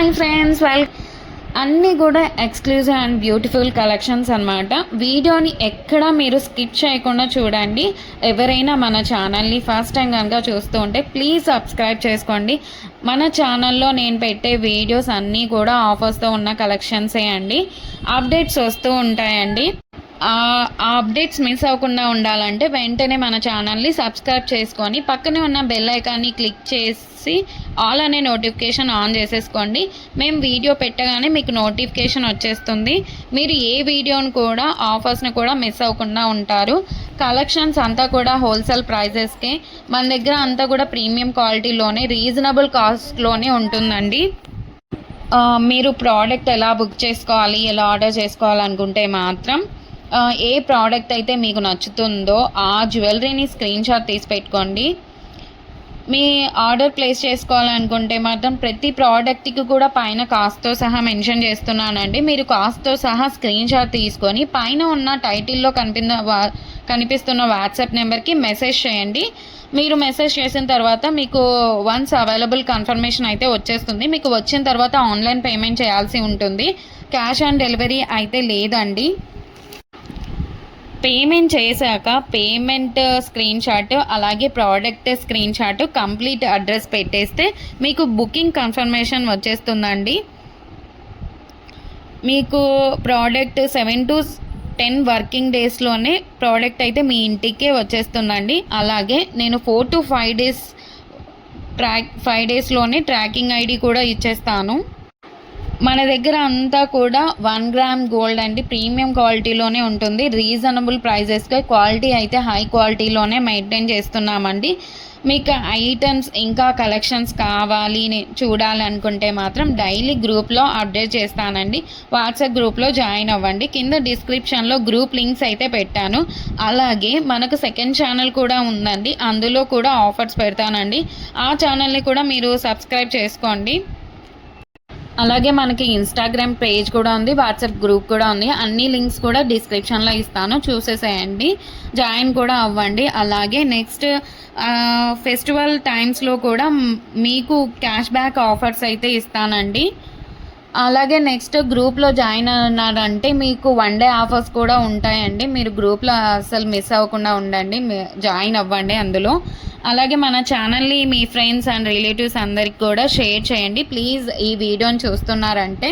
Hi friends, అన్నీ కూడా exclusive and beautiful collections అనమాట. వీడియోని ఎక్కడ మీరు స్కిప్ చేయకుండా చూడండి. ఎవరైనా మన ఛానల్ని ఫస్ట్ టైం కనుక చూస్తూ ఉంటే ప్లీజ్ సబ్స్క్రైబ్ చేసుకోండి. మన ఛానల్లో నేను పెట్టే వీడియోస్ అన్నీ కూడా ఆఫర్స్తో ఉన్న కలెక్షన్సే అండి. అప్డేట్స్ వస్తూ ఉంటాయండి. ఆ అప్డేట్స్ మిస్ అవ్వకుండా ఉండాలంటే వెంటనే మన ఛానల్ని సబ్స్క్రైబ్ చేసుకొని పక్కనే ఉన్న బెల్ ఐకాన్ని క్లిక్ చేసి ఆల్ అనే నోటిఫికేషన్ ఆన్ చేసేసుకోండి. మేము వీడియో పెట్టగానే మీకు నోటిఫికేషన్ వచ్చేస్తుంది. మీరు ఏ వీడియోని కూడా ఆఫర్స్ని కూడా మిస్ అవ్వకుండా ఉంటారు. కలెక్షన్స్ అంతా కూడా హోల్సేల్ ప్రైజెస్కే, మన దగ్గర అంతా కూడా ప్రీమియం క్వాలిటీలోనే రీజనబుల్ కాస్ట్లోనే ఉంటుందండి. మీరు ప్రోడక్ట్ ఎలా బుక్ చేసుకోవాలి, ఎలా ఆర్డర్ చేసుకోవాలనుకుంటే మాత్రం ఏ ప్రోడక్ట్ అయితే మీకు నచ్చుతుందో ఆ జ్యువెలరీని స్క్రీన్ షాట్ తీసి పెట్టుకోండి. మీ ఆర్డర్ ప్లేస్ చేసుకోవాలనుకుంటే మాత్రం ప్రతి ప్రోడక్ట్కి కూడా పైన కాస్ట్తో సహా మెన్షన్ చేస్తున్నానండి. మీరు కాస్ట్తో సహా స్క్రీన్ షాట్ తీసుకొని పైన ఉన్న టైటిల్లో కనిపిస్తున్న వాట్సాప్ నెంబర్కి మెసేజ్ చేయండి. మీరు మెసేజ్ చేసిన తర్వాత మీకు వన్స్ అవైలబుల్ కన్ఫర్మేషన్ అయితే వచ్చేస్తుంది. మీకు వచ్చిన తర్వాత ఆన్లైన్ పేమెంట్ చేయాల్సి ఉంటుంది. క్యాష్ ఆన్ డెలివరీ అయితే లేదండి. పేమెంట్ చేశాక పేమెంట్ స్క్రీన్ షాట్ అలాగే product screen shot complete address పెట్టేస్తే మీకు బుకింగ్ కన్ఫర్మేషన్ వచ్చేస్తుందండి. మీకు ప్రోడక్ట్ 7 to 10 వర్కింగ్ డేస్లోనే ప్రోడక్ట్ అయితే మీ ఇంటికే వచ్చేస్తుందండి. అలాగే నేను 4 to 5 డేస్లోనే ట్రాకింగ్ ఐడి కూడా ఇచ్చేస్తాను. మన దగ్గర అంతా కూడా 1 గ్రామ్ గోల్డ్ అండి, ప్రీమియం క్వాలిటీలోనే ఉంటుంది. రీజనబుల్ ప్రైజెస్గా క్వాలిటీ అయితే హై క్వాలిటీలోనే మెయింటైన్ చేస్తున్నామండి. మీకు ఐటమ్స్ ఇంకా కలెక్షన్స్ కావాలి చూడాలనుకుంటే మాత్రం డైలీ గ్రూప్లో అప్డేట్ చేస్తానండి. వాట్సాప్ గ్రూప్లో జాయిన్ అవ్వండి. కింద డిస్క్రిప్షన్లో గ్రూప్ లింక్స్ అయితే పెట్టాను. అలాగే మనకు సెకండ్ ఛానల్ కూడా ఉందండి, అందులో కూడా ఆఫర్స్ పెడతానండి. ఆ ఛానల్ని కూడా మీరు సబ్స్క్రైబ్ చేసుకోండి. అలాగే మనకి ఇన్స్టాగ్రామ్ పేజ్ కూడా ఉంది, వాట్సాప్ గ్రూప్ కూడా ఉంది. అన్ని లింక్స్ కూడా డిస్క్రిప్షన్లో ఇస్తాను, చూసేసేయండి, జాయిన్ కూడా అవ్వండి. అలాగే నెక్స్ట్ ఫెస్టివల్ టైమ్స్లో కూడా మీకు క్యాష్ బ్యాక్ ఆఫర్స్ అయితే ఇస్తానండి. అలాగే నెక్స్ట్ గ్రూప్లో జాయిన్ అన్నారంటే మీకు 1 day ఆఫర్స్ కూడా ఉంటాయండి. మీరు గ్రూప్లో అసలు మిస్ అవ్వకుండా ఉండండి, జాయిన్ అవ్వండి అందులో. అలాగే మన ఛానల్ని మీ ఫ్రెండ్స్ అండ్ రిలేటివ్స్ అందరికి కూడా షేర్ చేయండి. ప్లీజ్ ఈ వీడియోని చూస్తున్నారంటే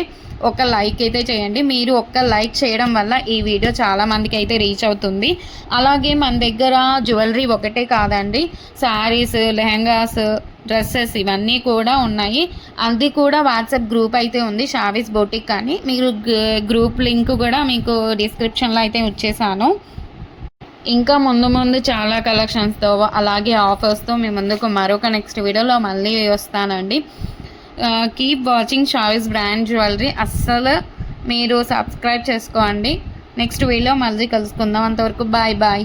ఒక లైక్ అయితే చేయండి. మీరు ఒక్క లైక్ చేయడం వల్ల ఈ వీడియో చాలామందికి అయితే రీచ్ అవుతుంది. అలాగే మన దగ్గర జ్యువెలరీ ఒకటే కాదండి, శారీస్, లెహంగాస్, డ్రెస్సెస్ ఇవన్నీ కూడా ఉన్నాయి. అది కూడా వాట్సాప్ గ్రూప్ అయితే ఉంది, షావీస్ బొటిక్ అని. మీరు గ్రూప్ లింక్ కూడా మీకు డిస్క్రిప్షన్లో అయితే వచ్చేసాను. ఇంకా ముందు చాలా కలెక్షన్స్తో అలాగే ఆఫర్స్తో మీ ముందుకు మరొక నెక్స్ట్ వీడియోలో మళ్ళీ వస్తానండి. కీప్ వాచింగ్ షావీస్ బ్రాండ్ జ్యువెలరీ. అస్సలు మీరు సబ్స్క్రైబ్ చేసుకోండి. నెక్స్ట్ వీడియో మళ్ళీ కలుసుకుందాం. అంతవరకు బాయ్ బాయ్.